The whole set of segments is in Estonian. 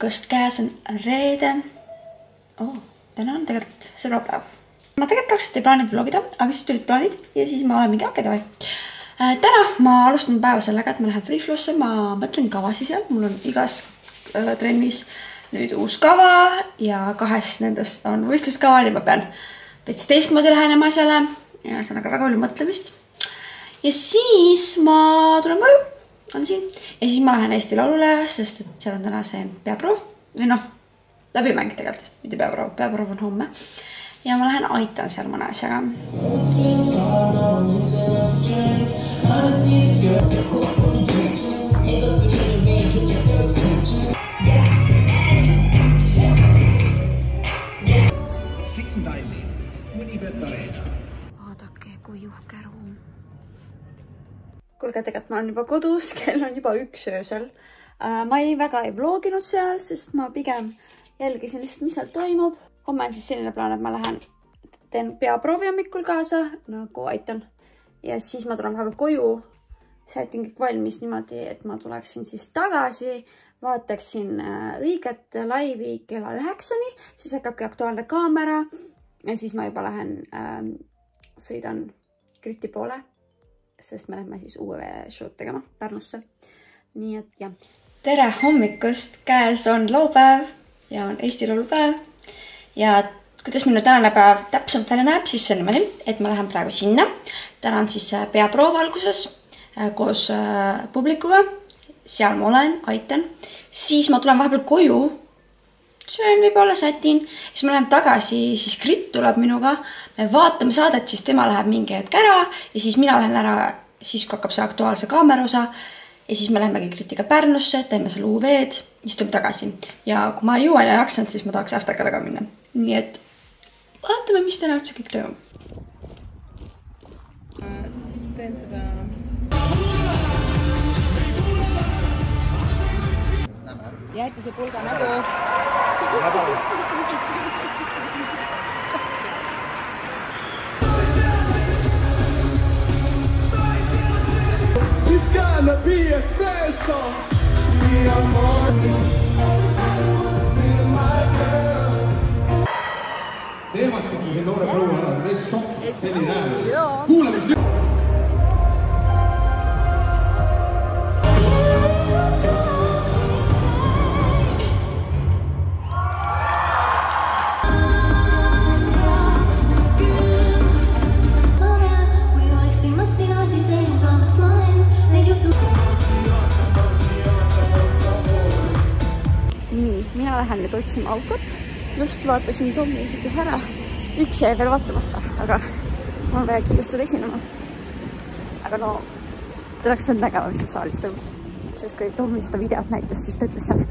hommikust, käes on reede. Täna on tegelikult sõbrapäev. Ma tegelikult algselt ei plaaninud vlogida, aga siis tulid plaanid ja siis ma olen mingi davai. Täna ma alustan päeva sellega, et ma lähen free flow'sse, ma mõtlen kavasi seal. Mul on igas trennis nüüd uus kava ja 2 nendest on võistluskava, nii ma pean veits teistmoodi lähenema asjale ja see on aga väga palju mõtlemist. Ja siis ma tulen koju, on siin. Ja siis ma lähen Eesti Laulule, sest et seal on täna see peaproov. Või läbimäng tegelikult, mitte peaproov. Peaproov on homme. Ja ma lähen aitan seal mõne asjaga. Siin Tallinn, Unibet Arena. Vaadake, kui juhke ruum. Kuulge, tegelikult ma olen juba kodus, kell on juba 1 öösel. Ma väga ei vloginud seal, sest ma pigem jälgisin lihtsalt, mis seal toimub. Homme on siis selline plaan, et ma teen peaproovi hommikul kaasa, nagu aitan. Ja siis ma tulen vahepeal koju, sätin kõik valmis niimoodi, et ma tuleksin siis tagasi, vaataksin õiget laivi kella 9-ni, siis hakkabki Aktuaalne Kaamera ja siis ma juba lähen, sõidan Kriti poole, sest me lähme siis uue show'd tegema Pärnusse. Nii et jah. Tere hommikust, käes on laupäev ja on Eesti Laulupäev. Ja kuidas minu tänane päev täpselt välja näeb, siis see on niimoodi, et ma lähen praegu sinna. Täna on siis peaproov alguses koos publikuga. Seal ma olen, aitan. Siis ma tulen vahepeal koju, söön võib-olla, sätin. Siis ma lähen tagasi, siis Krit tuleb minuga. Me vaatame saadet, siis tema läheb mingi hetk ära. Ja siis mina lähen ära, siis kui hakkab see Aktuaalse Kaamera osa. Ja siis me lähemegi Kritiga Pärnusse, teeme seal UV-d, siis tuleme tagasi. Ja kui ma jõuan ja jaksan, siis ma tahaks Äftakale ka minna. Nii et vaatame, mis täna üldse kõik toimub. Teen seda... Jäeti see pulga nägu. It's gonna be espresso. Mi amor. Teemaksite siin noore proua ära, täis šokist selline ääl. Kuulamist! Nii, mina lähen nüüd otsima autot. Just vaatasin Tommi esitas ära. Üks jäi veel vaatamata, aga ma olen vaja kindlustada esinema. Aga no, te oleks võinud nägema, mis saalis tõus. Sest kui Tommi seda videot näitas, siis ta ütles seal,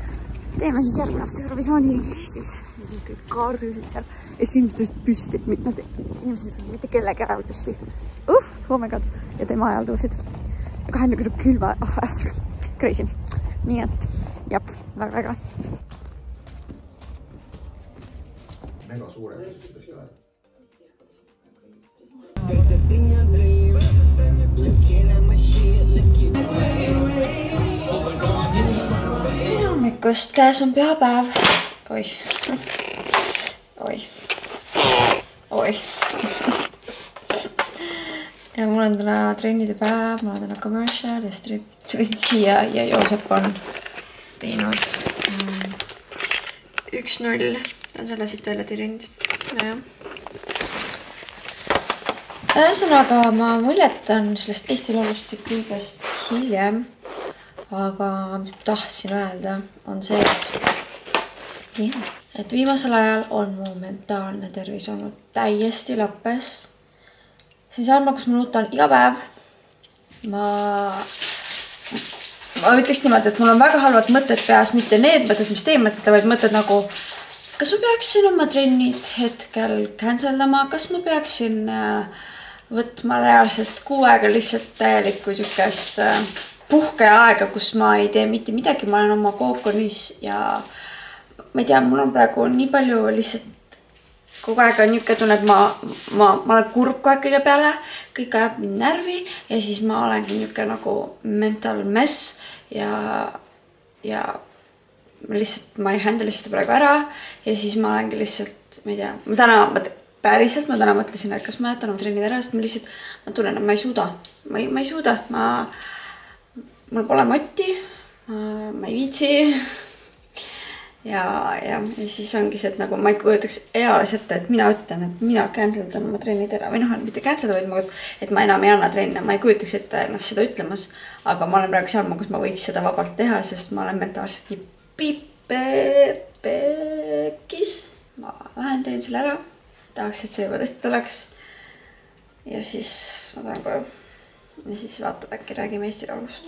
teeme siis järgmine aasta Eurovisiooni Eestis. Ja siis kõik karjusid seal. Ja siis inimesed tõusid püsti, inimesed mitte kellegi ajal püsti. Oh my god. Ja tema ajal tõusid. Ja 20 külma, crazy. Nii et, jab, väga. Mega suure piirtest oled. Minu hommikust, käes on pühapäev. Oi. Ja mul on täna trennide päev, mul on täna commercial ja tulin siia ja Joosep on teinud 1-0. Ta on selle siit välja tirinud. Ühesõnaga, ma muljetan sellest Eesti Laulust kõigest hiljem, aga mis ma tahtsin öelda, on see, et viimasel ajal on mu mentaalne tervis olnud täiesti lappes. Siis arma, kus ma nutan iga päev. Ma ütleks niimoodi, et mul on väga halvad mõtted peas, mitte need mõtted, mis teie mõtete, vaid mõtted nagu kas ma peaksin oma trennid hetkel canceldama, kas ma peaksin võtma reaalselt 6 aega lihtsalt täielikku sükest puhkeaega, kus ma ei tee mitte midagi, ma olen oma kookonis ja ma ei tea, mul on praegu nii palju lihtsalt kogu aeg on niuke tunne, et ma olen kurb kogu aeg kõige peale, kõik ajab mind närvi ja siis ma olengi niuke nagu mental mess ja ma ei handle seda praegu ära ja siis ma olengi lihtsalt, ma ei tea, ma täna mõtlesin, et kas ma jätan oma trennid ära, sest ma tunnen, et ma ei suuda. Ma ei suuda, mul pole motti, ma ei viitsi. Ja siis ongi see, et nagu ma ei kujutaks eales ette, et mina ütlen, et mina canceldan oma trennid ära või mitte cancel, vaid et ma enam ei anna trenne. Ma ei kujutaks ette ennast seda ütlemas, aga ma olen praegu seal, kus ma võiks seda vabalt teha, sest ma olen mentaalselt nii pipekis. Ma lähen teen selle ära. Tahaks, et see juba tehtud oleks. Ja siis ma tulen koju. Ja siis vaatab äkki räägime Eesti laulust.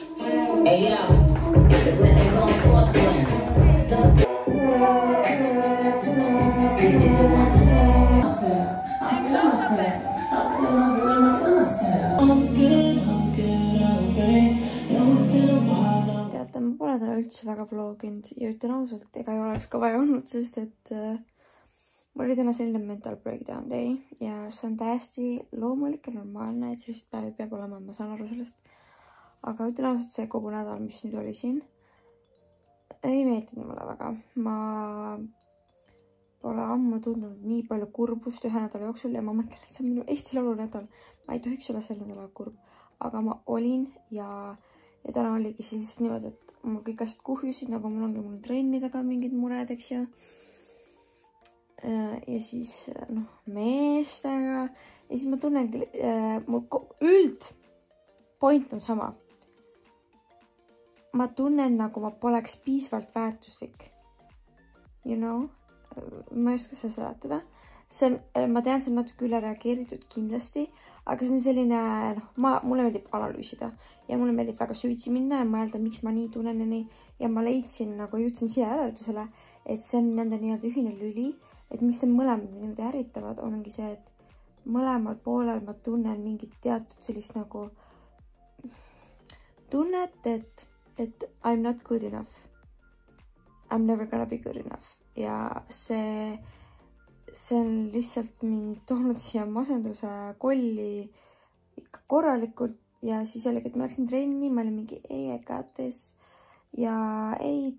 Teate, ma pole täna üldse väga vloginud ja ütlen ausalt, ega ei oleks ka vaja olnud, sest et mul oli täna selline mental breakdown day ja see on täiesti loomulik ja normaalne, et sellist päevi peab olema, ma saan aru sellest. Aga ütlen ausalt, see kogu nädal, mis nüüd oli siin, ei meeldinud mulle väga. Ma pole ammu tundnud nii palju kurbust ühe nädala jooksul ja ma mõtlen, et see on minu Eesti laulu nädal. Ma ei tohiks olla sel nädalal kurb, aga ma olin ja täna oligi siis niimoodi, et mul kõik asjad kuhjusid, nagu mul ongi mul trennidega mingid mured, eks ju. Ja siis meestega ja siis ma tunnengi mul üldpoint on sama. Ma tunnen, nagu ma poleks piisavalt väärtuslik. You know? Ma ei oska seda seletada. Ma tean, see on natuke üle reageeritud kindlasti, aga see on selline, mulle meeldib analüüsida ja mulle meeldib väga süvitsi minna ja mõelda, miks ma nii tunnen ja nii. Ja ma leidsin, nagu jõudsin siia järeldusele, et see on nende nii-öelda ühine lüli, et miks te mõlemad niimoodi ärritavad, ongi see, et mõlemal poolel ma tunnen mingit teatud sellist nagu tunnet, et I'm not good enough. I'm never gonna be good enough. Ja see on lihtsalt mind toonud siia masenduse kolli ikka korralikult ja siis oligi, et ma läksin trenni, ma olin mingi I got this ja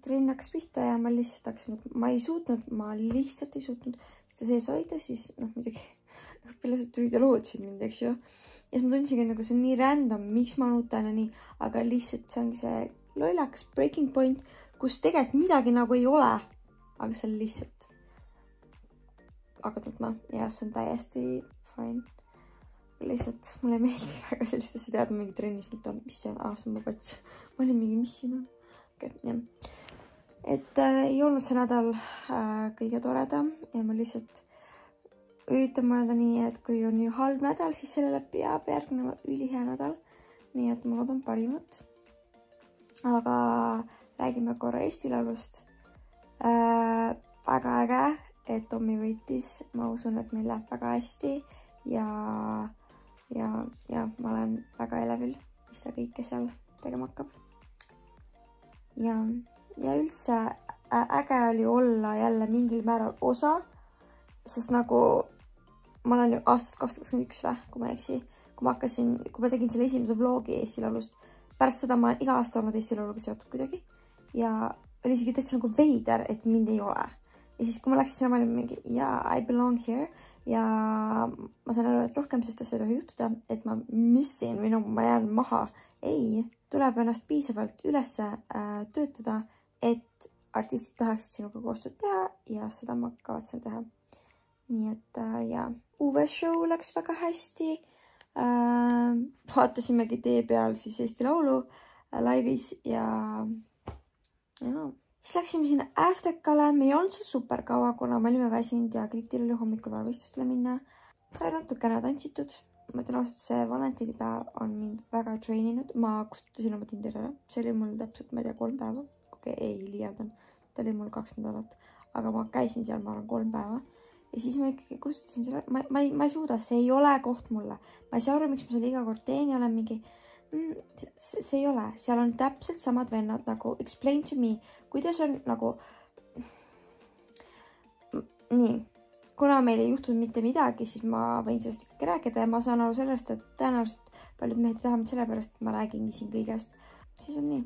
trenn hakkas pihta ja ma lihtsalt hakkasin, ma lihtsalt ei suutnud seda sees hoida, siis muidugi õpilased tulid ja lootsid mind, eks ju. Ja ma tundsingi, nagu see on nii random, miks ma nutan ja nii, aga lihtsalt see ongi see lollakas breaking point, kus tegelikult midagi nagu ei ole, aga see on lihtsalt hakanud nutma ja see on täiesti fine. Lihtsalt mulle ei meeldi väga sellist asja teada mingi trennis nutan, mis see on, see on mu pats. Ma olin mingi, mis siin on? Okay, jah. Et ei olnud see nädal kõige toredam ja ma lihtsalt üritan mõelda nii, et kui on nii halb nädal, siis sellele peab järgnema ülihea nädal. Nii et ma loodan parimat. Aga räägime korra Eesti laulust. Väga äge, et Tommi võitis. Ma usun, et meil läheb väga hästi ja ma olen väga elevil, mis ta kõike seal tegema hakkab. Ja üldse äge oli olla jälle mingil määral osa, sest nagu ma olen ju aastast 2021 kui ma eksi, kui ma tegin selle esimese vlogi Eesti laulust. Pärast seda ma olen iga aasta olnud Eesti lauluga seotud kuidagi ja oli isegi täitsa nagu veider, et mind ei ole. Ja siis, kui ma läksin sinna, ma olin mingi, I belong here ja ma saan aru, et rohkem sest asja ei tohi juhtuda, et ma missin või ma jään maha. Ei, tuleb ennast piisavalt üles töötada, et artistid tahaksid sinuga koostööd teha ja seda ma kavatsen teha. Nii et Uwe show läks väga hästi. Vaatasimegi tee peal siis Eesti laulu laivis ja siis läksime sinna Aftekale. Me ei olnud seal super kaua, kuna me olime väsinud ja Kritil oli hommikul vaja võistlustele minna. Sai natukene tantsitud. Ma ütlen ausalt, see valentinipäev on mind väga treeninud. Ma kustutasin oma Tinderi ära. See oli mul täpselt, ma ei tea, 3 päeva. Okei, ei liialdan. Ta oli mul 2 nädalat. Aga ma käisin seal, ma arvan, 3 päeva. Ja siis ma ikkagi kustutasin selle. Ma ei suuda, see ei ole koht mulle. Ma ei saa aru, miks ma selle iga kord teen ja olen mingi... See ei ole. Seal on täpselt samad vennad nagu explain to me. Kuidas on nagu... Nii. Kuna meil ei juhtunud mitte midagi, siis ma võin sellest ikkagi rääkida ja ma saan aru sellest, et tõenäoliselt paljud mehed tahavad sellepärast, et ma räägingi siin kõigest. Siis on nii.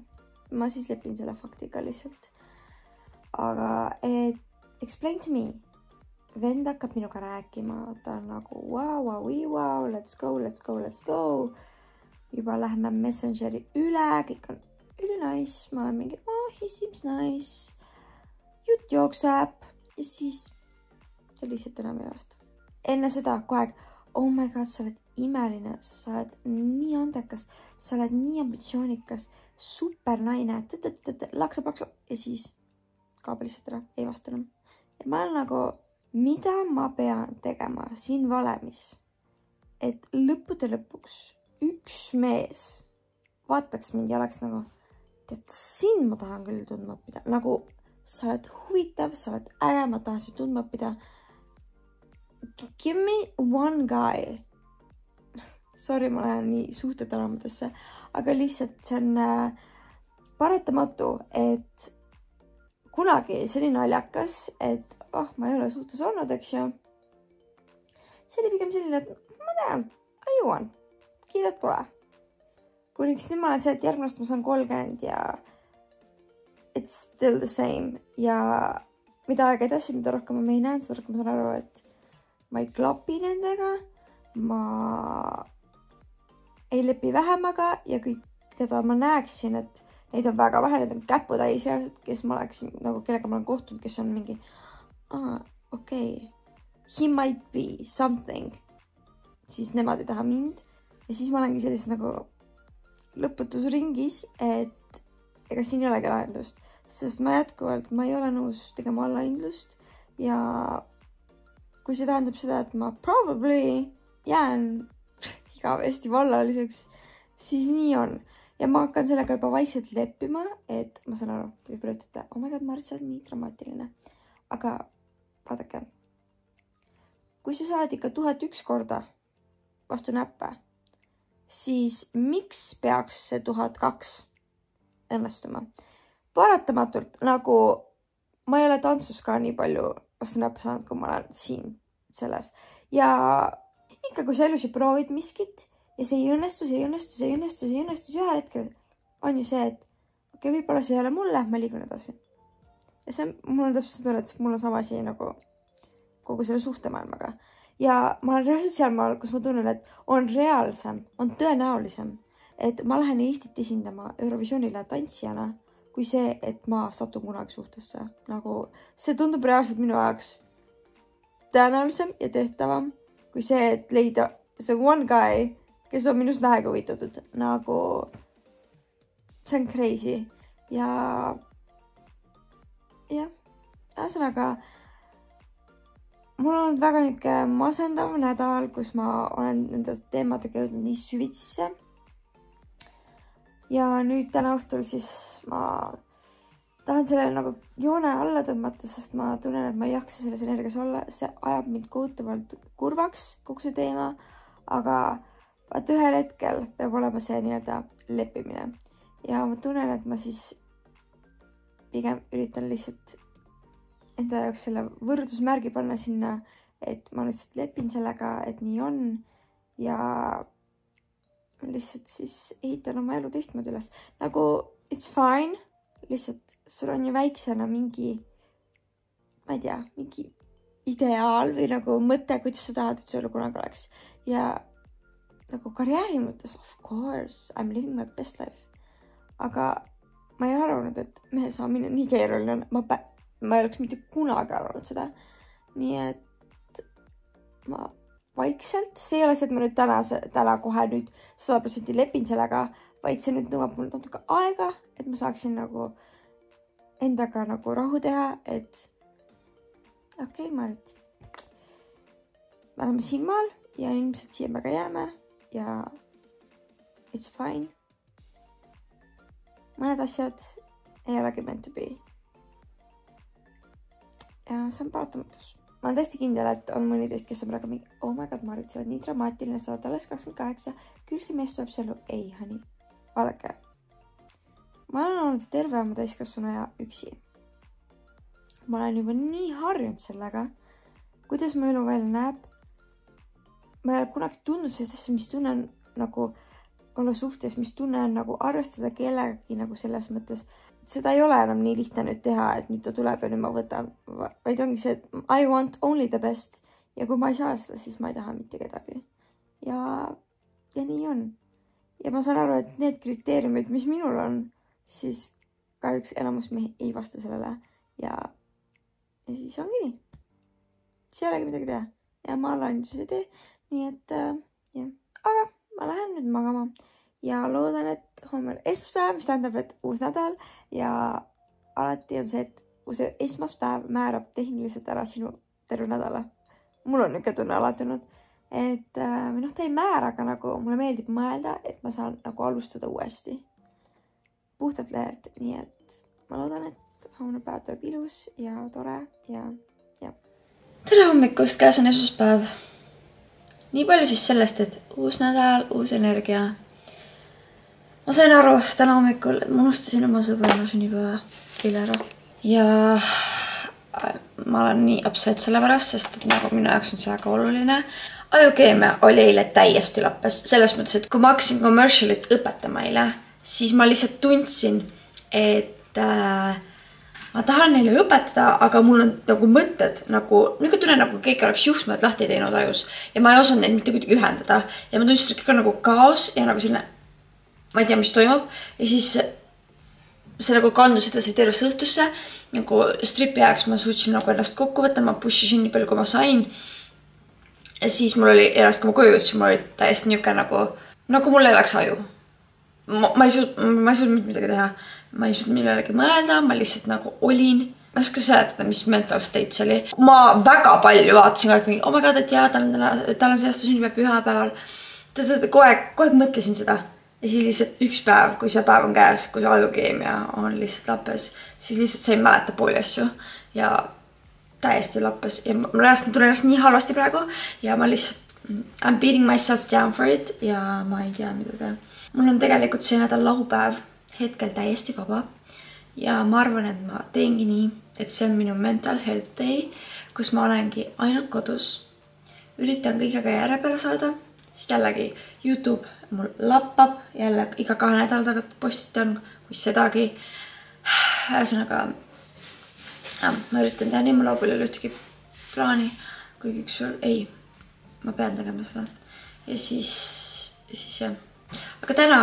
Ma siis lepin selle faktiga lihtsalt. aga explain to me. Vend hakkab minuga rääkima, ta on nagu wow, let's go. Juba läheme Messengeri üle, kõik on nice, ma olen mingi, he seems nice. Jutt jookseb ja siis ta lihtsalt enam ei vasta. Enne seda kogu aeg, oh my god, sa oled imeline, sa oled nii andekas, sa oled nii ambitsioonikas, super naine, laksab ja siis kaob lihtsalt ära, ei vasta enam. Ja ma olen nagu, mida ma pean tegema siin valemis, et lõppude lõpuks üks mees vaataks mind ja oleks nagu, tead, siin ma tahan küll tundma õppida. Nagu sa oled huvitav, sa oled äge, ma tahan sind tundma õppida. Give me one guy. Sorry, ma lähen nii suhtetänamatesse, aga lihtsalt see on paratamatu, et kunagi see oli naljakas, et ma ei ole suhtes olnud, eks ju. See oli pigem selline, et ma tean, jõuan, kiiret pole. Kuniks nüüd ma olen see, et järgmine aasta ma saan 30 ja it's still the same. Ja mida aega edasi, mida rohkem ma ei näen, seda rohkem ma saan aru, et ma ei klapi nendega, ma ei lepi vähemaga ja kõik, keda ma näeksin, et neid on väga vähe, need on käputäis, kes ma oleksin, nagu kellega ma olen kohtunud, kes on mingi, okei, he might be something, siis nemad ei taha mind. Ja siis ma olengi sellises nagu lõputusringis, et ega siin ei olegi lahendust, sest ma jätkuvalt, ma ei ole nõus tegema allahindlust ja kui see tähendab seda, et ma probably jään igavesti vallaliseks, siis nii on. Ja ma hakkan sellega juba vaikselt leppima, et ma saan aru, te võib-olla ütlete, oh my god, Marit, sa oled nii dramaatiline. Aga vaadake, kui sa saad ikka 1001 korda vastu näppe, siis miks peaks see 1002 õnnestuma? Paratamatult, nagu ma ei ole tantsus ka nii palju vastu näppe saanud, kui ma olen siin selles. Ja ikka, kui sa elus proovid miskit ja see ei õnnestus ühel hetkel, on ju see, et okei, võib-olla see ei ole mulle, ma liigun edasi. Ja see, mul on täpselt tunne, et mul on sama asi nagu kogu selle suhtemaailmaga. Ja ma olen reaalselt seal maal, kus ma tunnen, et on reaalsem, on tõenäolisem, et ma lähen Eestit esindama Eurovisionile tantsijana, kui see, et ma satun kunagi suhtesse. Nagu see tundub reaalselt minu ajaks tõenäolisem ja tehtavam, kui see, et leida see one guy, kes on minust vähegi huvitatud. Nagu see on crazy. Ja ühesõnaga, mul on olnud väga niisugune masendav nädal, kus ma olen nende teemadega jõudnud nii süvitsisse. Ja nüüd täna õhtul siis ma tahan sellele nagu joone alla tõmmata, sest ma tunnen, et ma ei jaksa selles energias olla. See ajab mind kohutavalt kurvaks, kogu see teema, aga vaat ühel hetkel peab olema see nii-öelda leppimine. Ja ma tunnen, et ma siis pigem üritan lihtsalt enda jaoks selle võrdusmärgi panna sinna, et ma lihtsalt lepin sellega, et nii on ja lihtsalt siis ehitan oma elu teistmoodi üles. Nagu it's fine, lihtsalt sul on ju väiksena mingi, ma ei tea, mingi ideaal või nagu mõte, kuidas sa tahad, et su elu kunagi oleks. Ja nagu karjääri mõttes, of course, I'm living my best life. Aga ma ei arvanud, et mehe saamine nii keeruline on. Ma ei oleks mitte kunagi arvanud seda. Nii et ma vaikselt, see ei ole see, et ma nüüd täna kohe nüüd 100% lepin sellega, vaid see nüüd nõuab mul natuke aega, et ma saaksin nagu endaga nagu rahu teha, et okei, Marit, me oleme siin maal ja ilmselt siia me ka jääme ja it's fine. Mõned asjad ei olegi meant to be. Ja see on paratamatus. Ma olen tõesti kindel, et on mõni teist, kes on praegu mingi, oh my god, Marit, sa oled nii dramaatiline, sa oled alles 28, küll see mees tuleb selle, ei, honey. Vaadake, ma olen olnud terve oma täiskasvanu ja üksi. Ma olen juba nii harjunud sellega, kuidas mu elu välja näeb. Ma ei ole kunagi tundnud sellesse, mis tunnen nagu olla suhtes, mis tunnen nagu arvestada kellegagi nagu selles mõttes, seda ei ole enam nii lihtne nüüd teha, et nüüd ta tuleb ja nüüd ma võtan, vaid ongi see, et I want only the best ja kui ma ei saa seda, siis ma ei taha mitte kedagi. Ja nii on. Ja ma saan aru, et need kriteeriumid, mis minul on, siis kahjuks enamus mehi ei vasta sellele ja siis ongi nii. See ei olegi midagi teha ja ma lahendus ei tee, nii et jah. Aga ma lähen nüüd magama ja loodan, et homme on esmaspäev, mis tähendab, et uus nädal ja alati on see, et esmaspäev määrab tehniliselt ära sinu terve nädala. Mul on niisugune tunne alati olnud, et ta ei määra, aga nagu mulle meeldib mõelda, et ma saan nagu alustada uuesti. Puhtalt lehelt, nii et ma loodan, et homne päev tuleb ilus ja tore ja. Tere hommikust, käes on esmaspäev. Nii palju siis sellest, et uus nädal, uus energia. Ma sain aru täna hommikul, et ma unustasin oma sõbrana sünnipäeva eile ära. Ja ma olen nii upset selle pärast, sest et nagu minu jaoks on see väga oluline. Ajukeemia oli eile täiesti lappes. Selles mõttes, et kui ma hakkasin commercialit õpetama eile, siis ma lihtsalt tundsin, et ma tahan neile õpetada, aga mul on nagu mõtted, nagu tunne, nagu keegi oleks juhtmed lahti teinud ajus. Ja ma ei osanud neid mitte kuidagi ühendada. Ja ma tundsin, et kõik on nagu kaos ja nagu selline, ma ei tea, mis toimub. Ja siis see nagu kandus edasi tervesse õhtusse. Nagu stripi ajaks ma suutsin nagu ennast kokku võtta, ma pushisin nii palju, kui ma sain. Ja siis mul oli ennast, kui ma koju jõudsin, mul oli täiesti niisugune nagu mul ei läks aju. Ma ei suutnud midagi teha. Ma ei suutnud millelegi mõelda, ma lihtsalt nagu olin. Ma ei oska seletada, mis mental state see oli. Ma väga palju vaatasin ka, et oh my god, et jaa, tal on see aasta sünnipäev pühapäeval. Kogu aeg mõtlesin seda. Ja siis lihtsalt üks päev, kui see päev on käes, kui see ajukeemia on lihtsalt lappes, siis lihtsalt sa ei mäleta pooli asju. Ja täiesti lappes. Ja ma tunnen ennast nii halvasti praegu. Ja ma lihtsalt I'm beating myself down for it. Ja ma ei tea, mida teha. Mul on tegelikult see nädal lahupäev hetkel täiesti vaba ja ma arvan, et ma teengi nii, et see on minu mental health day, kus ma olengi ainult kodus. Üritan kõigega järje peale saada, sest jällegi YouTube mul lappab, jälle iga 2 nädala tagant postitan, kui sedagi. Ühesõnaga, ma üritan teha nii, mul laupäeval ei ole ühtegi plaani, kuigi ei, ma pean tegema seda. Ja siis jah. Aga täna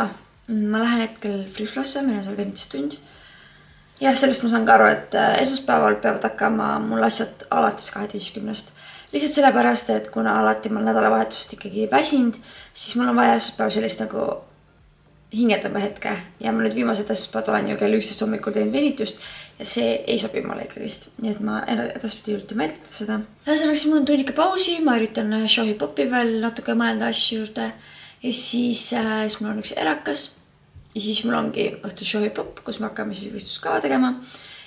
ma lähen hetkel Free-Flosse, meil on seal venitustund. Ja sellest ma saan ka aru, et esmaspäeval peavad hakkama mul asjad alates 12. Lihtsalt sellepärast, et kuna alati ma nädalavahetusest ikkagi väsinud, siis mul on vaja esmaspäev sellist nagu hingetama hetke. Ja ma nüüd viimased esmaspäevad olen ju kell 11 hommikul teinud venitust ja see ei sobi mulle ikkagist. Nii et ma edaspidi üritan vältida seda. Ühesõnaga, siis mul on tunnika pausi, ma üritan shohi popi veel natuke mõelda asju juurde. Ja siis mul on üks erakas ja siis mul ongi õhtu shohi pop, kus me hakkame siis võistluskava tegema.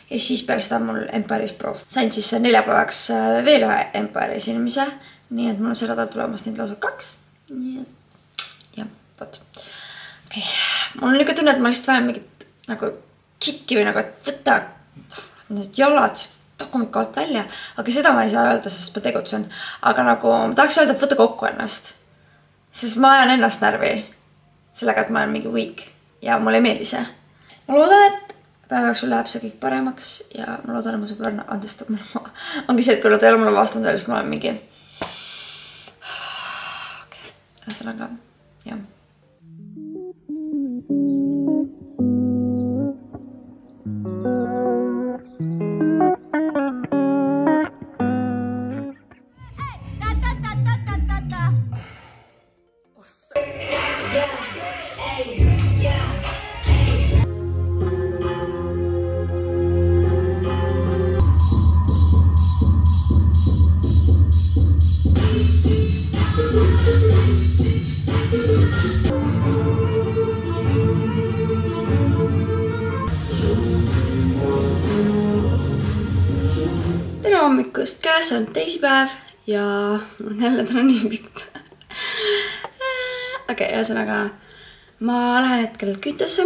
Ja siis pärast seda mul Empire'is proov. Sain siis 4 päevaks veel ühe Empire esinemise, nii et mul on see nädal tulemas neid lausa 2. Nii et jah, võt. Okay. Mul on niisugune tunne, et ma lihtsalt vajan mingit nagu kikki või nagu, et võtta need jalad takumikku alt välja, aga seda ma ei saa öelda, sest ma tegutsen. Aga nagu ma tahaks öelda, et võtta kokku ennast. Sest ma ajan ennast närvi sellega, et ma olen mingi weak ja mulle ei meeldi see. Ma loodan, et päevaks sul läheb see kõik paremaks ja ma loodan, et mu sõbranna andestab mulle. Ongi see, et kui nad ei ole mulle vastanud, siis ma olen mingi ühesõnaga, jah. Hommikust käes on teisipäev ja mul on jälle täna nii pikk. Okei, ühesõnaga ma lähen hetkel Kütesse,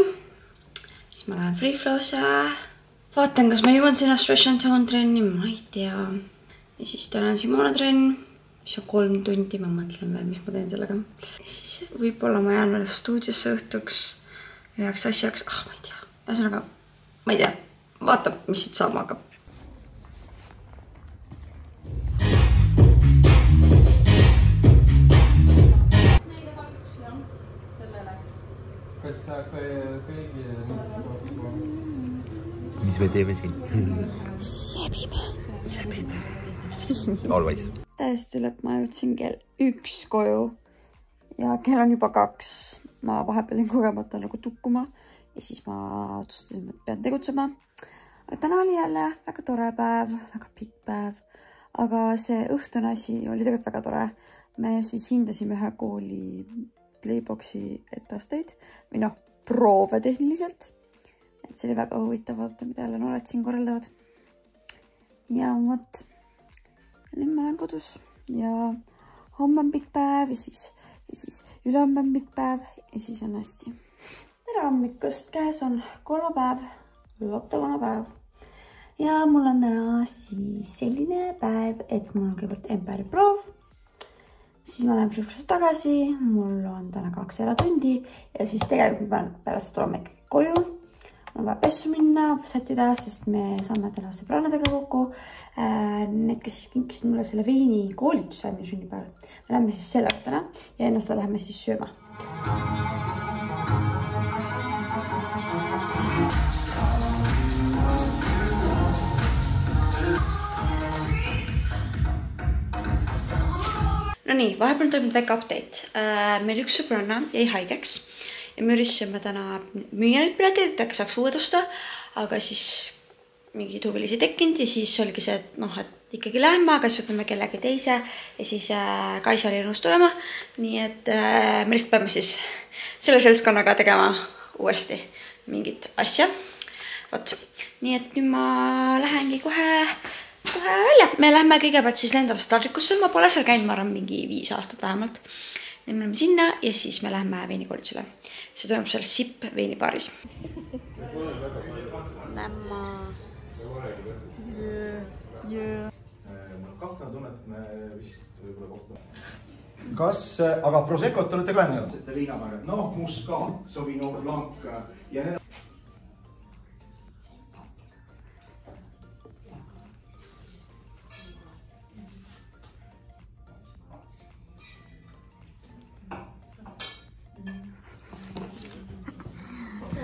siis ma lähen Free-Flow'sse. Vaatan, kas ma jõuan sinna Stretch and Tone trenni, ma ei tea. Ja siis täna on Simona trenn, mis on 3 tundi, ma mõtlen veel, mis ma teen sellega. Ja siis võib-olla ma jään veel stuudiosse õhtuks üheks asjaks, ma ei tea. Ühesõnaga, ma ei tea, vaata, mis siit saama hakkab. Mis me teeme siin? Sebime. Always. Täiesti lõpp, ma jõudsin kell 1 koju ja kell on juba 2. Ma vahepeal kogemata nagu tukkuma ja siis ma otsustasin, et pean tegutsema. Aga täna oli jälle väga tore päev, väga pikk päev, aga see õhtune asi oli tegelikult väga tore. Me siis hindasime ühe kooli Playboxi etteasteid või noh, proove tehniliselt. Et see oli väga huvitav vaadata, mida jälle noored siin korraldavad. Ja vot, nüüd ma olen kodus ja homme on pikk päev ja siis ülehomme on pikk päev ja siis on hästi. Tere hommikust, käes on kolmapäev, lotokonapäev. Ja mul on täna siis selline päev, et mul on kõigepealt MPR proov. Siis ma lähen Flipsust tagasi, mul on täna 2 eratundi ja siis tegelikult ma pean pärast tulema ikkagi koju. Mul vaja pessu minna, sättida, sest me saame täna sõbrannadega kokku. Need, kes siis kinkisid mulle selle veini koolituse minu sünnipäeval. Me lähme siis selle täna ja enne seda läheme siis sööma. No nii, vahepeal on toimunud väike update. Meil üks sõbranna jäi haigeks ja me üritasime täna müüa neid pileteid, et saaks uued osta, aga siis mingi huvilisi tekkinud ja siis oligi see, et ikkagi lähme, aga siis võtame kellegi teise ja siis Kaisa oli nõus tulema. Nii et me lihtsalt peame siis selle seltskonnaga tegema uuesti mingit asja. Vot, nii et nüüd ma lähengi kohe välja. Me lähme kõigepealt siis lendavast taldrikusse. Ma pole seal käinud, ma arvan, mingi 5 aastat vähemalt. Ja me läheme sinna ja siis me lähme veinikoolitusele. See toimub seal SIP veinibaaris. Lämma. Kahtlane tunne, et me vist võibolla kohtume. Kas, aga Proseccot olete ka enne jõudnud? Viinamäärad, Muscat, Sauvignon Blanc ja need...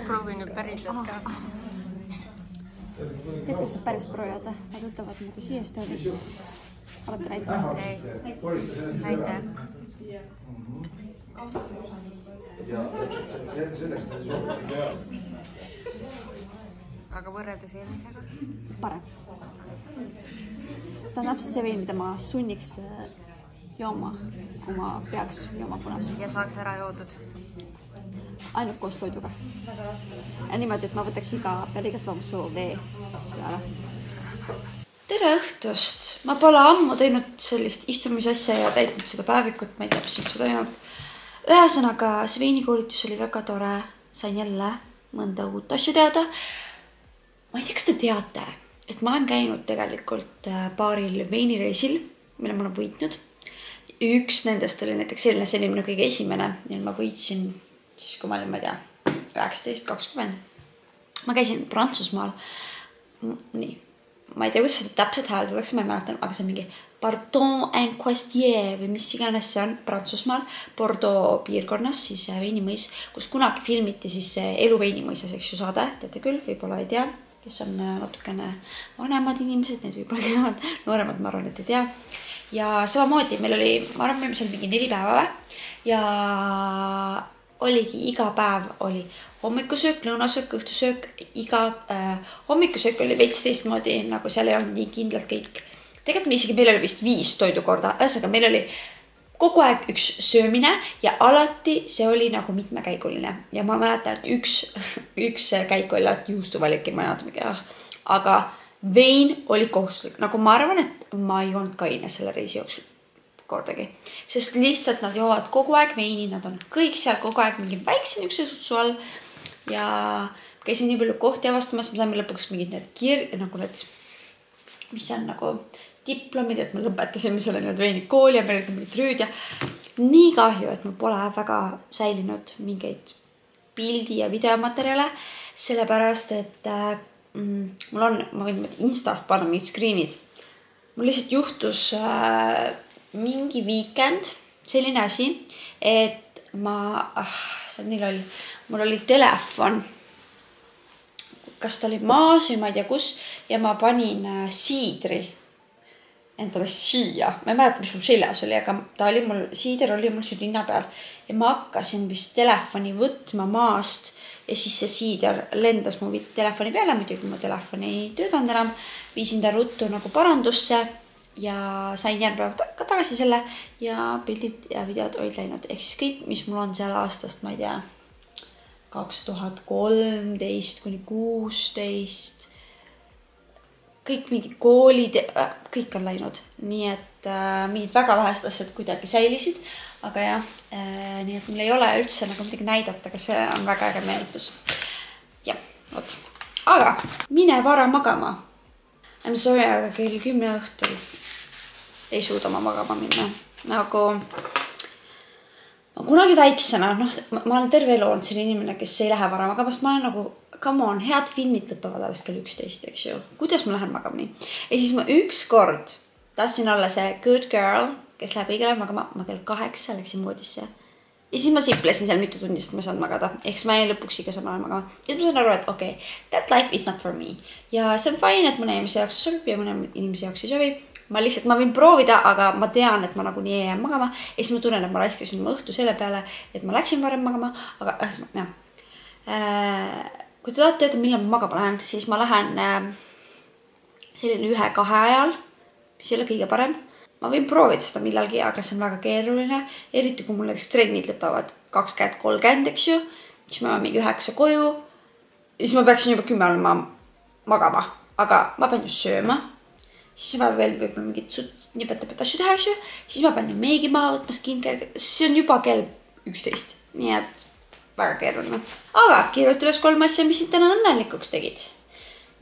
Proovi nüüd päriselt ka. Tead, kus saab päriselt proovida? Nad võtavad mõte siiest teada. Alati näitavad. Näite. Aga võrreldes eelmisega? Parem. Ta on täpselt see vein, mida ma sunniks jooma, kui ma peaks jooma punas. Ja saaks ära joodud? Ainult koos toiduga. Ja niimoodi, et ma võtaks peale igat vamsu vee peale. Tere õhtust! Ma pole ammu teinud sellist istumisasja ja täitnud seda päevikut. Ma ei tea, mis üldse toimub. Ühesõnaga, see veinikoolitus oli väga tore. Sain jälle mõnda uut asja teada. Ma ei tea, kas te teate, et ma olen käinud tegelikult paaril veinireisil, mille ma olen võitnud. Üks nendest oli näiteks see oli minu kõige esimene ja ma võitsin siis, kui ma olin, ma ei tea, 19-20. Ma käisin Prantsusmaal. Nii, ma ei tea, kus seda täpselt hääldatakse, ma ei mäletan, aga see on mingi Pardon Enquestier või mis iganes see on Prantsusmaal, Bordeaux piirkonnas, siis veinimõis, kus kunagi filmiti siis Elu veinimõisas, eks ju saade, teate küll, võib-olla ei tea, kes on natukene vanemad inimesed, need võib-olla teavad, nooremad ma arvan, et ei tea. Ja samamoodi meil oli, ma arvan, meil seal mingi 4 päeva ja oligi iga päev oli hommikusöök, lõunasöök, õhtusöök, hommikusöök oli veits teistmoodi, nagu seal ei olnud nii kindlalt kõik. Tegelikult meil oli vist 5 toidukorda, ühesõnaga meil oli kogu aeg üks söömine ja alati see oli nagu mitmekäiguline. Ja ma mäletan, et üks käik oli alati juustuvalik ja ma ei näata, aga vein oli kohustuslik. Nagu ma arvan, et ma ei olnud kaine selle reisi jooksul kordagi. Sest lihtsalt nad joovad kogu aeg veini, nad on kõik seal kogu aeg mingi väikse niukse sutsu all. Ja käisin nii palju kohti avastamas, ma saime lõpuks mingid need nagu need, mis on nagu diplomid, et me lõpetasime selle nüüd veinikooli ja meil olid mingid rüüd ja nii kahju, et mul pole väga säilinud mingeid pildi ja videomaterjale, sellepärast, et mul on, ma võin Instast panna mingid screenid. Mul lihtsalt juhtus mingi weekend selline asi, et see on nii loll, mul oli telefon, kas ta oli maas või ma ei tea kus, ja ma panin siidri endale siia. Ma ei mäleta, mis mul seljas oli, aga siider oli mul siin rinna peal ja ma hakkasin vist telefoni võtma maast ja siis see siider lendas mu telefoni peale, muidugi mu telefoni ei töötanud enam, viisin ta ruttu nagu parandusse ja sain järgmine päev tagasi selle ja pildid ja videod olid läinud. Ehk siis kõik, mis mul on seal aastast, ma ei tea, 2013 kuni 16, kõik mingid koolid, kõik on läinud. Nii et mingid väga vähesed asjad kuidagi säilisid, aga jah, nii et mul ei ole üldse nagu midagi näidata, aga see on väga äge meenutus. Ja, oot. Aga mine vara magama. I'm sorry, aga kell 10 õhtul ei suuda ma magama minna. Nagu kunagi väiksena, ma olen terve elu olnud selline inimene, kes ei lähe vara magama, sest ma olen nagu, come on, head filmid lõpevad alles kell 11, eks ju. Kuidas ma lähen magama nii? Ja siis ma ükskord tahtsin olla see good girl, kes läheb õigele magama, ma kell 8 läksin voodisse. Ja siis ma siplesin seal mitu tundi, sest ma ei saanud magada. Ehk siis ma jäin lõpuks iga samal ajal magama. Ja ma sain aru, et okei, that life is not for me. Ja see on fine, et mõne inimese jaoks sobib ja mõne inimese jaoks ei sobi. Ma võin proovida, aga ma tean, et ma nagu nii jään magama. Ja siis ma tunnen, et ma raiskasin oma õhtu selle peale, et ma läksin varem magama. Aga kui te tahate teada, millal ma magama lähen, siis ma lähen selline 1-2 ajal, mis ei ole kõige parem. Ma võin proovida seda millalgi, aga see on väga keeruline. Eriti kui mul näiteks trennid lõpevad 20-30, eks ju. Siis ma olen mingi 9 koju. Siis ma peaksin juba 10 olema magama. Aga ma pean ju sööma. Siis ma veel võib-olla mingit nipet asju teha, eks ju. Siis ma pean ju meigi maha võtma skincare. See on juba kell 11. Nii et väga keeruline. Aga kirjuta üles 3 asja, mis sind täna õnnelikuks tegid.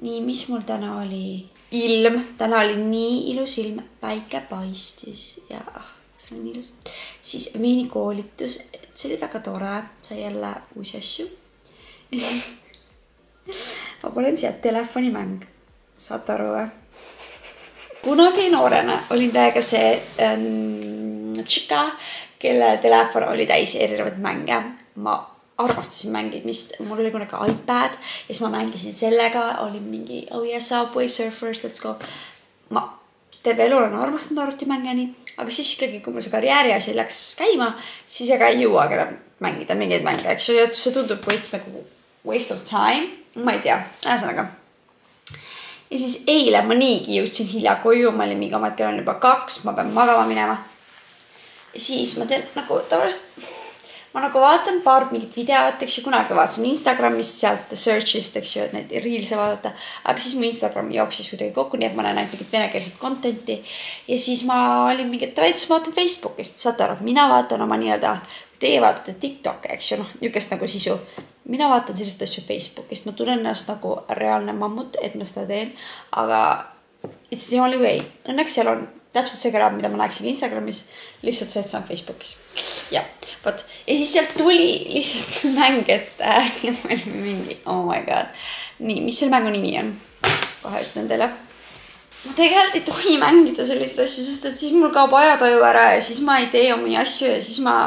Nii, mis mul täna oli? Ilm. Täna oli nii ilus ilm. Päike paistis ja see on ilus. Siis veinikoolitus. See oli väga tore. Sai jälle uusi asju. Ja siis ma panen siia telefonimäng. Saate aru või? Kunagi noorena olin täiega see tšika, kelle telefon oli täis erinevaid mänge. Ma armastasin mängimist. Mul oli kunagi iPad ja siis ma mängisin sellega. Oli mingi, oh yeah, Subway Surfers, let's go. Ma terve elu olen armastanud arvutimänge nii. Aga siis ikkagi, kui mul see karjääri asi läks käima, siis ega ei jõuagi enam mängida mingeid mänge. Eks see tundub veits nagu waste of time. Ma ei tea, ühesõnaga. Ja siis eile ma niigi jõudsin hilja koju, ma olin mingi omad kell on juba 2, ma pean magama minema. Ja siis ma teen nagu tavaliselt, ma nagu vaatan paar mingit videot, eks ju, kunagi vaatasin Instagramist sealt searchist, eks ju, et neid reelse vaadata. Aga siis mu Instagram jooksis kuidagi kokku, nii et ma näen ainult mingit venekeelset contenti. Ja siis ma olin mingit väitus, ma vaatan Facebookist, saate aru, mina vaatan oma nii-öelda, kui teie vaatate TikTok, eks ju, niukest nagu sisu. Mina vaatan sellist asju Facebookist, ma tunnen ennast nagu reaalne mammut, et ma seda teen, aga it's the only way. Õnneks seal on täpselt see kraab, mida ma näeksin Instagramis, lihtsalt see, et see on Facebookis. Ja, võt. Ja siis sealt tuli lihtsalt see mäng, et ma olin mingi, oh my god. Nii, mis selle mängu nimi on? Kohe ütlen teile. Ma tegelikult ei tohi mängida sellist asju, sest et siis mul kaob ajataju ära ja siis ma ei tee omi asju ja siis ma,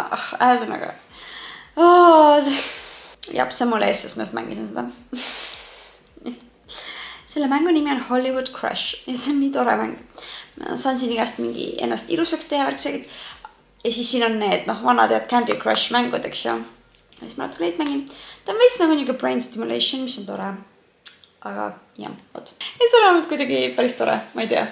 ähesõnaga. Jah, see on mul ees, sest ma just mängisin seda. Selle mängu nimi on Hollywood Crush ja see on nii tore mäng. Ma saan siin igast mingi ennast ilusaks teha värksegid. Ja siis siin on need, vanad Candy Crush mängud, eks ju. Ja siis ma natuke neid mängin. Ta on veits nagu niisugune brain stimulation, mis on tore. Aga jah, oot. Ja see on olnud kuidagi päris tore, ma ei tea.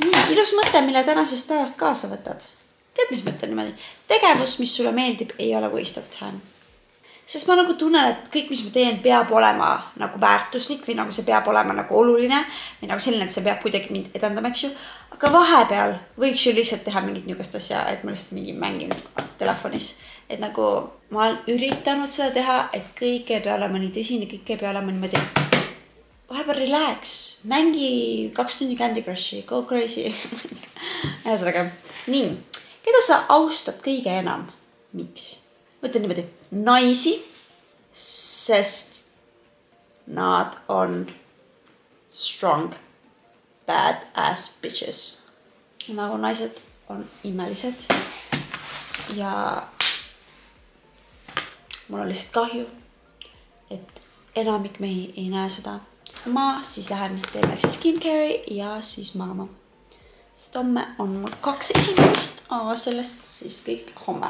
Nii, ilus mõte, mille tänasest päevast kaasa võtad. Tead, mis mõte niimoodi? Tegevus, mis sulle meeldib, ei ole waste of time. Sest ma nagu tunnen, et kõik, mis ma teen, peab olema nagu väärtuslik või nagu see peab olema nagu oluline või nagu selline, et see peab kuidagi mind edendama, eks ju. Aga vahepeal võiks ju lihtsalt teha mingit niisugust asja, et ma lihtsalt mingi mängin telefonis. Et nagu ma olen üritanud seda teha, et kõik ei pea olema nii tõsine, kõik ei pea olema niimoodi. Vahepeal relax, mängi 2 tundi Candy Crushi, go crazy. Ühesõnaga, nii, keda sa austad kõige enam? Miks? Mõtlen niimoodi naisi, sest nad on strong bad ass bitches. Nagu naised on imelised ja mul on lihtsalt kahju, et enamik mehi ei näe seda. Ma siis lähen teen väikse skincare'i ja siis magama. Sest homme on mul 2 esinemist, aga sellest siis kõik homme.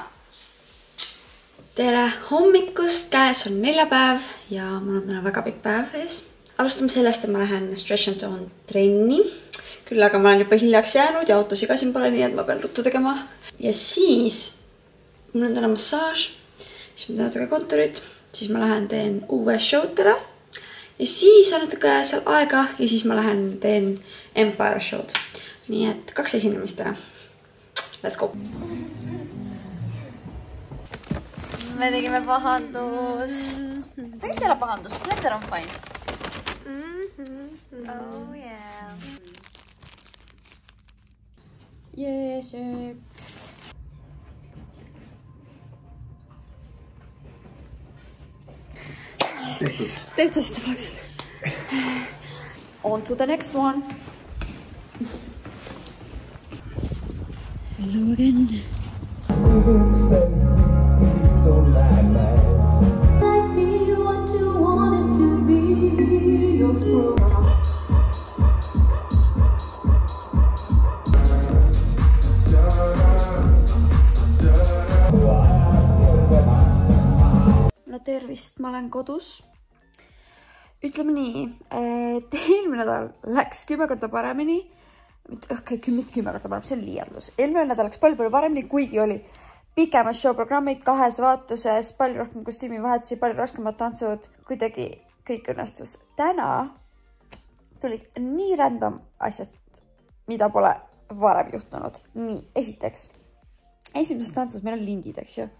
Tere hommikust, käes on neljapäev ja mul on täna väga pikk päev ees. Alustame sellest, et ma lähen Stretch and Tone trenni. Küll aga ma olen juba hiljaks jäänud ja autosi ka siin pole, nii et ma pean ruttu tegema. Ja siis mul on täna massaaž, siis ma teen natuke kontorit, siis ma lähen teen uue show'd ära. Ja siis on natuke seal aega ja siis ma lähen teen Empire show'd. Nii et 2 esinemist ära. Let's go! Me tegime pahandust. Tegelikult ei ole pahandust, blender on fine. Oh yeah. Jee, söök. Tehtud seda paks. On to the next one. Hello again. No tervist, ma olen kodus. Ütleme nii, et eelmine nädal läks 10 korda paremini. Mitte 10 korda parem, see on liialdus. Eelmine nädal läks palju paremini, kuigi oli pikemad showprogrammid 2 vaatuses, palju rohkem kostüümivahetusi, palju raskemad tantsud, kuidagi kõik õnnestus. Täna tulid nii random asjast, mida pole varem juhtunud. Nii, esiteks. Esimeses tantsus meil on lindid, eks ju.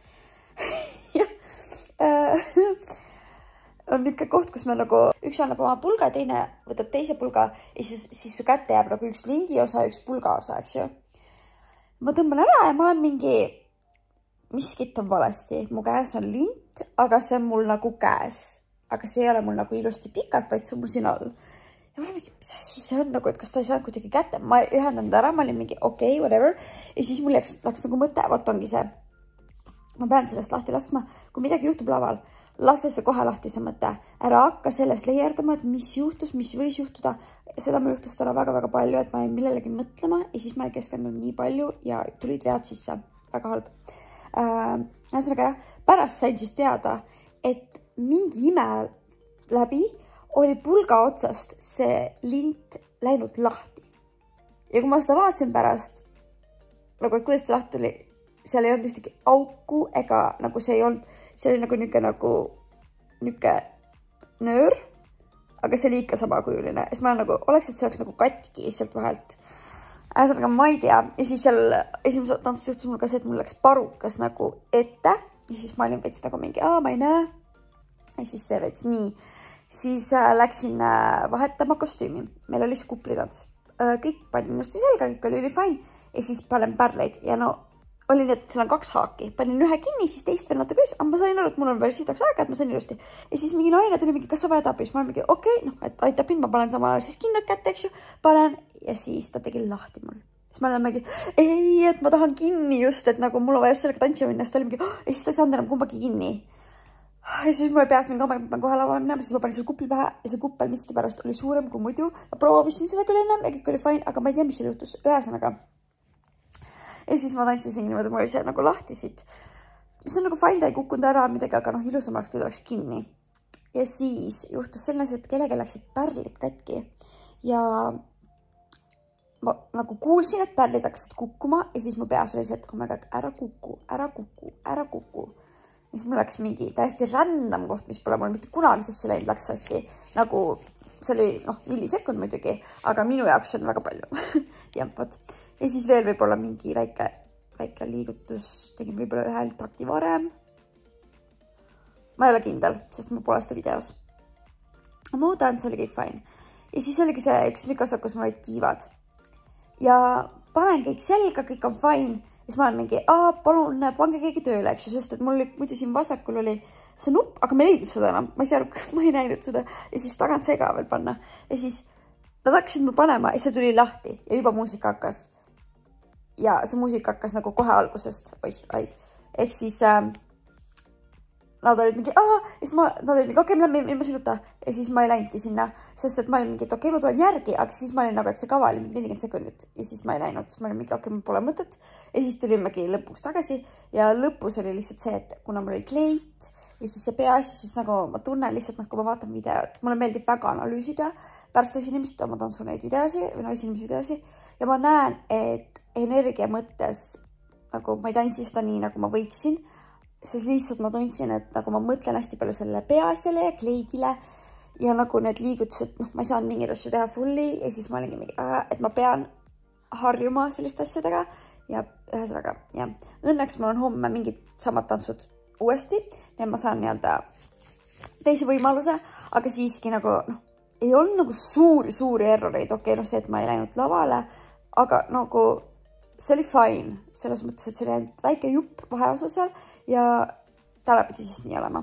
On niisugune koht, kus me nagu üks annab oma pulga, teine võtab teise pulga ja siis su kätte jääb nagu üks lindi osa ja üks pulga osa, eks ju. Ma tõmban ära ja ma olen mingi, miskit on valesti. Mu käes on lint, aga see on mul nagu käes. Aga see ei ole mul nagu ilusti pikalt, vaid see on mul siin all. Ja ma olen mingi, mis asi see on nagu, et kas ta ei saanud kuidagi kätte. Ma ühendan ära, ma olin mingi okei, whatever. Ja siis mul läks nagu mõte, võt ongi see. Ma pean sellest lahti laskma, kui midagi juhtub laval, lase see kohe lahti see mõte. Ära hakka sellest leierdama, et mis juhtus, mis võis juhtuda. Seda mul juhtus täna väga palju, et ma jäin millelegi mõtlema ja siis ma ei keskendunud nii palju ja tulid vead sisse. Väga halb. Ühesõnaga jah, pärast sain siis teada, et mingi ime läbi oli pulga otsast see lint läinud lahti. Ja kui ma seda vaatasin pärast, nagu et kuidas ta lahti oli, seal ei olnud ühtegi auku ega nagu see ei olnud, see oli nagu niuke nöör, aga see oli ikka samakujuline. Ja siis ma nagu, oleks, et see oleks nagu katki sealt vahelt. Ähesõnaga ma ei tea. Ja siis seal esimeses tantsus juhtus mul ka see, et mul läks parukas nagu ette. Ja siis ma olin veits nagu mingi, ma ei näe. Ja siis see veits nii. Siis läksin vahetama kostüümi. Meil oli see kuplitants. Kõik panin inusti selga, kõik oli fine. Ja siis panen pärleid ja no oli nii, et seal on 2 haaki. Panin ühe kinni, siis teist veel natuke üles. Aga ma sain aru, et mul on veel sitaks aega, et ma sain ilusti. Ja siis mingi naine tuli mingi, kas sa vaja tapis? Ma olen mingi, okei, noh, et aitab mind, ma panen samal ajal siis kindlad kätte, eks ju. Panen ja siis ta tegi lahti mul. Siis ma olen mingi, ei, et ma tahan kinni just, et nagu mul on vaja just sellega tantsi minna. Siis ta oli mingi, ja siis ta ei saanud enam kumbagi kinni. Ja siis mul peas mingi, ma pean kohe lavale minema, siis ma panin seal kupli pähe ja see kuppel miski pärast oli suurem kui muidu. Ma proovisin seda küll ennem ja kõik oli fine, aga ma ei tea, mis seal juhtus. Ühesõnaga. Ja siis ma tantsisin niimoodi, mul oli see nagu lahtisid. Mis on nagu fine, ta ei kukkunud ära midagi, aga noh, ilusam oleks, kui ta oleks kinni. Ja siis juhtus selline, et kellegi läksid pärlid katki. Ja ma nagu kuulsin, et pärlid hakkasid kukkuma ja siis mu peas oli see, et oh my god, ära kuku, ära kuku, ära kuku. Ja siis mul läks mingi täiesti random koht, mis pole mul mitte kunagi sisse läinud, läks sassi. Nagu see oli, noh, millisekund muidugi, aga minu jaoks on väga palju. Ja võt. Ja siis veel võib-olla mingi väike liigutus, tegin võib-olla ühe takti varem. Ma ei ole kindel, sest ma pole seda videos. Muu tants oli kõik fine. Ja siis oligi see üks mikosa, kus mul olid tiivad. Ja panen kõik selga, kõik on fine. Ja siis ma olen mingi, palun, pange keegi tööle, eks ju, sest et mul muidu siin vasakul oli see nupp, aga ma ei leidnud seda enam. Ma ei saa aru, ma ei näinud seda. Ja siis tagant sega veel panna. Ja siis nad hakkasid mul panema ja see tuli lahti ja juba muusika hakkas. Ja see muusika hakkas nagu kohe algusest. Ehk siis nad olid mingi, okei, me lähme ilma sinuta. Ja siis ma ei läinudki sinna, sest et ma olin mingi, et okei, ma tulen järgi, aga siis ma olin nagu, et see kava oli 40 sekundit. Ja siis ma ei läinud, siis ma olin mingi, okei, mul pole mõtet. Ja siis tulimegi lõpuks tagasi. Ja lõpus oli lihtsalt see, et kuna mul oli kleit ja siis see peaasi, siis nagu ma tunnen lihtsalt, kui ma vaatan videot. Mulle meeldib väga analüüsida pärast esinemist oma tantsu neid videosi või esinemisvideosi. Ja ma näen, et energia mõttes nagu ma ei tantsi seda nii, nagu ma võiksin. Sest lihtsalt ma tundsin, et nagu ma mõtlen hästi palju sellele peasele ja kleidile ja nagu need liigutused, ma ei saanud mingeid asju teha fulli ja siis ma olingi mingi, et ma pean harjuma selliste asjadega ja ühesõnaga, ja õnneks mul on homme mingid samad tantsud uuesti ja ma saan nii-öelda teise võimaluse, aga siiski nagu, ei olnud nagu suuri erroreid, okei, see, et ma ei läinud lavale, aga nagu see oli fine, selles mõttes, et see oli ainult väike jupp vaheosa seal ja täna pidi siis nii olema.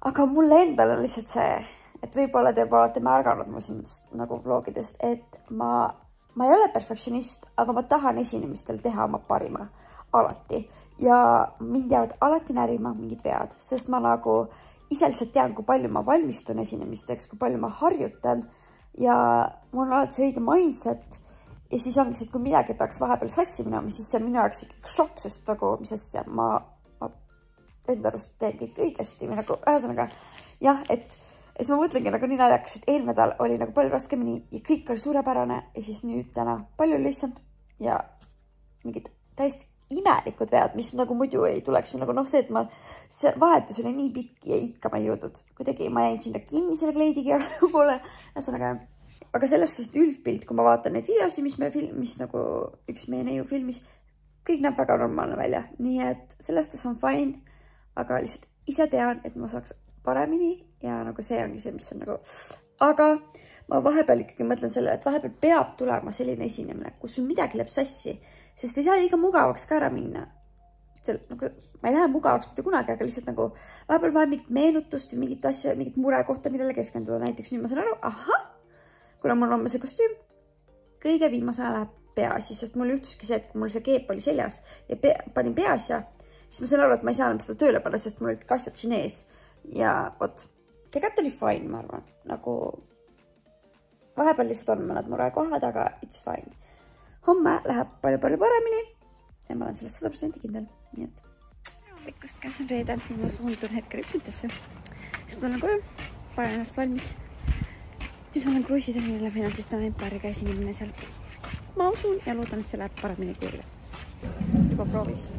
Aga mulle endal on lihtsalt see, et võib-olla te olete märganud mu siin nagu vlogidest, et ma ei ole perfektsionist, aga ma tahan esinemistel teha oma parima alati. Ja mind jäävad alati närima mingid vead, sest ma nagu ise lihtsalt tean, kui palju ma valmistun esinemisteks, kui palju ma harjutan ja mul on alati see õige mindset. Ja siis ongi see, et kui midagi peaks vahepeal sassi minema, siis see on minu jaoks ikkagi šokk, sest nagu, mis asja, ma enda arust teen kõik õigesti või nagu ühesõnaga. Jah, et siis ma mõtlengi nagu nii naljakas, et eelmine nädal oli nagu palju raskemini ja kõik oli suurepärane ja siis nüüd täna palju lihtsam ja mingid täiesti imelikud vead, mis nagu muidu ei tuleks. Nagu see, et see vahetus oli nii pikk ja ikka ma ei jõudnud. Kuidagi ma jäin sinna kinni selle kleidigi poole. Ühesõnaga. Aga sellest üldpilt, kui ma vaatan neid videosi, mis nagu üks meie neiu filmis, kõik näeb väga normaalne välja. Nii et sellest on fine, aga lihtsalt ise tean, et ma saaks paremini ja nagu see ongi see, mis on nagu. Aga ma vahepeal ikkagi mõtlen selle, et vahepeal peab tulema selline esinemine, kus sul midagi läheb sassi, sest ei saa liiga mugavaks ka ära minna. Ma ei lähe mugavaks mitte kunagi, aga lihtsalt nagu vahepeal vahe mingit meenutust või mingit asja, mingit mure kohta, millele keskenduda. Näiteks nüüd ma saan aru, kuna mul on see kostüüm, kõige viimasena läheb peaasi, sest mul juhtuski see, et kui mul see keep oli seljas ja panin peasja, siis ma saan aru, et ma ei saa enam seda tööle panna, sest mul olid kassad siin ees. Ja vot, tegelikult oli fine, ma arvan. Nagu vahepeal lihtsalt on mõned murekohad, aga it's fine. Homme läheb palju paremini ja ma olen sellest 100% kindel. Nii et rikkust käes on reedel, ma suundun hetke rüpmitesse. Siis ma tulen koju, panen ennast valmis. Siis ma olen kruiisiterminile, meil on siis täna Empiriga esinemine seal. Ma usun ja loodan, et see läheb paremini küll. Juba proovis.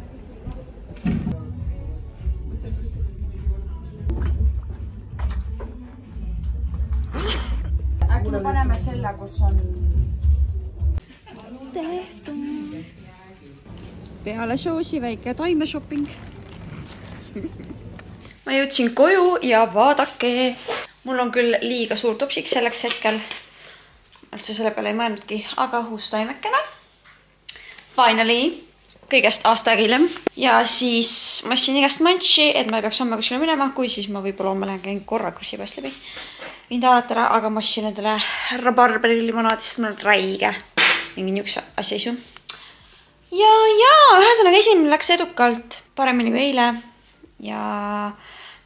Äkki me paneme selle, kus on tehtud. Peale showsi väike taimeshopping. Ma jõudsin koju ja vaadake. Mul on küll liiga suur topsik selleks hetkel. Üldse selle peale ei mõelnudki, aga uus taimekene. Finally, kõigest aasta aega hiljem. Ja siis ma ostsin igast manši, et ma ei peaks homme kuskile minema, kui siis ma võib-olla homme lähen käin korra Krussipäevast läbi. Võin taalata ära, aga ma ostsin endale rabarberi limonaadist, mul on räige. Mingi niisuguse asjaisu. Ja ühesõnaga esimene läks edukalt, paremini kui eile. Ja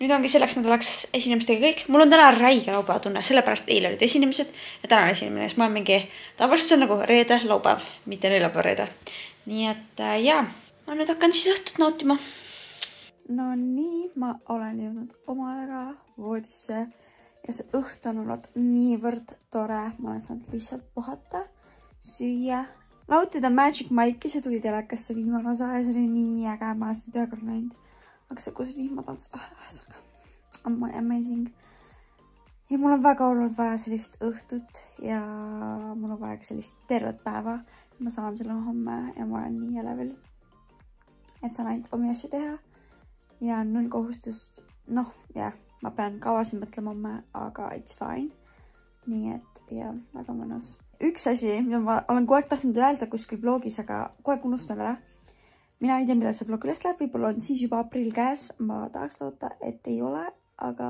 nüüd ongi selleks nädalaks esinemistega kõik. Mul on täna räige laupäeva tunne, sellepärast eile olid esinemised ja täna on esinemine. Siis ma olen mingi, tavaliselt see on nagu reede, laupäev, mitte neljapäeva reede. Nii et ma nüüd hakkan siis õhtut nautima. No nii, ma olen jõudnud oma aega voodisse ja see õht on olnud niivõrd tore. Ma olen saanud lihtsalt puhata, süüa, nautida Magic Mike'i, see tuli telekasse viimane osa ja see oli nii äge, ma olen seda ühe korra näinud. Aga see, kus vihmatants, on amazing. Ja mul on väga olnud vaja sellist õhtut ja mul on vaja sellist tervet päeva. Ma saan selle homme ja ma olen nii elevil, et saan ainult omi asju teha ja null kohustust. Ma pean kavasin mõtlema homme, aga it's fine. Nii et väga mõnus. Üks asi, mida ma olen kogu aeg tahtnud öelda kuskil vlogis, aga kogu aeg unustan ära. Mina ei tea, millal see vlog üles läheb, võib-olla on siis juba aprill käes. Ma tahaks loota, et ei ole, aga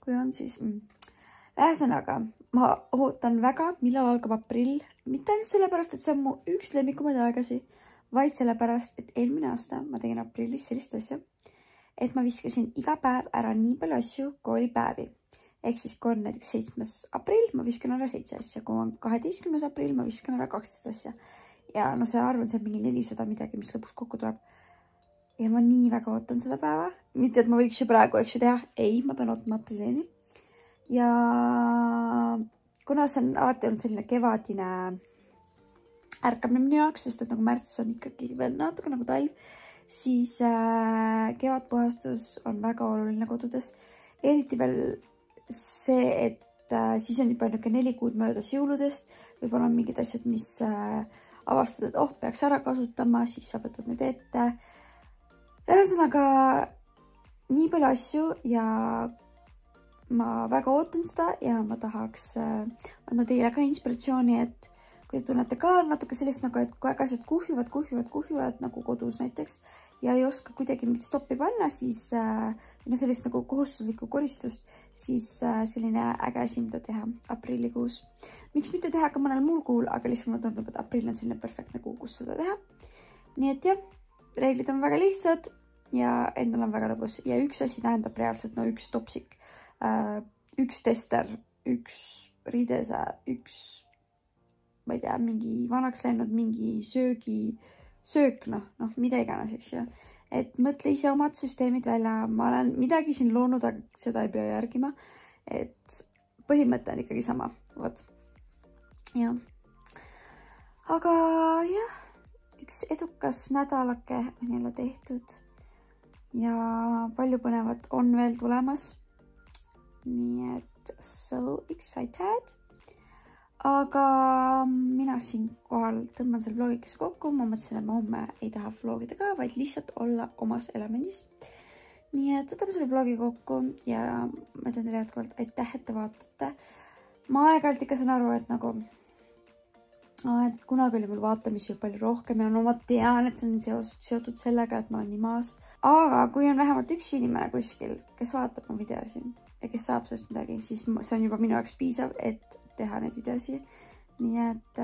kui on, siis ühesõnaga, ma ootan väga, millal algab aprill. Mitte ainult sellepärast, et see on mu üks lemmikumaid aegasi, vaid sellepärast, et eelmine aasta ma tegin aprillis sellist asja, et ma viskasin iga päev ära nii palju asju koolipäevi. Ehk siis kui on näiteks 7. aprill, ma viskan ära 7 asja. Kui on 12. aprill, ma viskan ära 12 asja. Ja no see arv on seal mingi 400 midagi, mis lõpus kokku tuleb. Ja ma nii väga ootan seda päeva. Mitte, et ma võiks ju praegu teha. Ei, ma pean ootama aprillini. Ja kuna see on alati olnud selline kevadine ärkamine minu jaoks, sest et nagu märtsis on ikkagi veel natuke nagu talv, siis kevadpuhastus on väga oluline kodudes. Eriti veel see, et siis on juba 4 kuud möödas jõuludest, võib-olla on mingid asjad, mis avastad, et peaks ära kasutama, siis sa võtad need ette. Ühesõnaga, nii palju asju ja ma väga ootan seda ja ma tahaks anda teile ka inspiratsiooni, et kui te tunnete ka natuke sellist, nagu, et kui asjad kuhjuvad nagu kodus näiteks ja ei oska kuidagi mingit stoppi panna, siis sellist nagu kohustuslikku koristust, siis selline äge asi, mida teha aprillikuus. Miks mitte teha ka mõnel muul kuul, aga lihtsalt mulle tundub, et aprill on selline perfektne kuu, kus seda teha. Nii et jah, reeglid on väga lihtsad ja endal on väga lõbus. Ja üks asi tähendab reaalselt, üks topsik, üks tester, üks riidese, üks, ma ei tea, mingi vanaks läinud, mingi söök, mida iganes, eks ju. Et mõtle ise omad süsteemid välja. Ma olen midagi siin loonud, aga seda ei pea järgima. Et põhimõte on ikkagi sama. Vot. Ja. Aga jah, üks edukas nädalake on jälle tehtud ja palju põnevat on veel tulemas. Nii et so excited. Aga mina siin kohal tõmban selle vlogikese kokku. Ma mõtlesin, et ma homme ei taha vlogida ka, vaid lihtsalt olla omas elemendis. Nii et võtame selle vlogi kokku ja ma ütlen teile jätkuvalt aitäh, et te vaatate. Ma aeg-ajalt ikka saan aru, et nagu et kunagi oli mul vaatamisi palju rohkem ja no ma tean, et see on seotud sellega, et ma olen nii maas. Aga kui on vähemalt üks inimene kuskil, kes vaatab mu videosi ja kes saab sellest midagi, siis see on juba minu jaoks piisav, et teha neid videosi. Nii et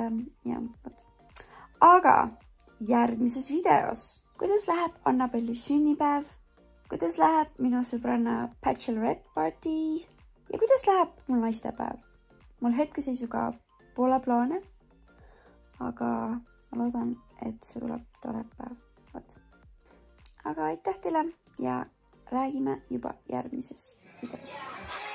jah, võt. Aga järgmises videos, kuidas läheb Annabelli sünnipäev, kuidas läheb minu sõbranna bachelorette party ja kuidas läheb mul naistepäev. Mul hetkeseisuga pole plaane, aga ma loodan, et see tuleb tore päev. Võt. Aga aitäh teile ja räägime juba järgmises videos.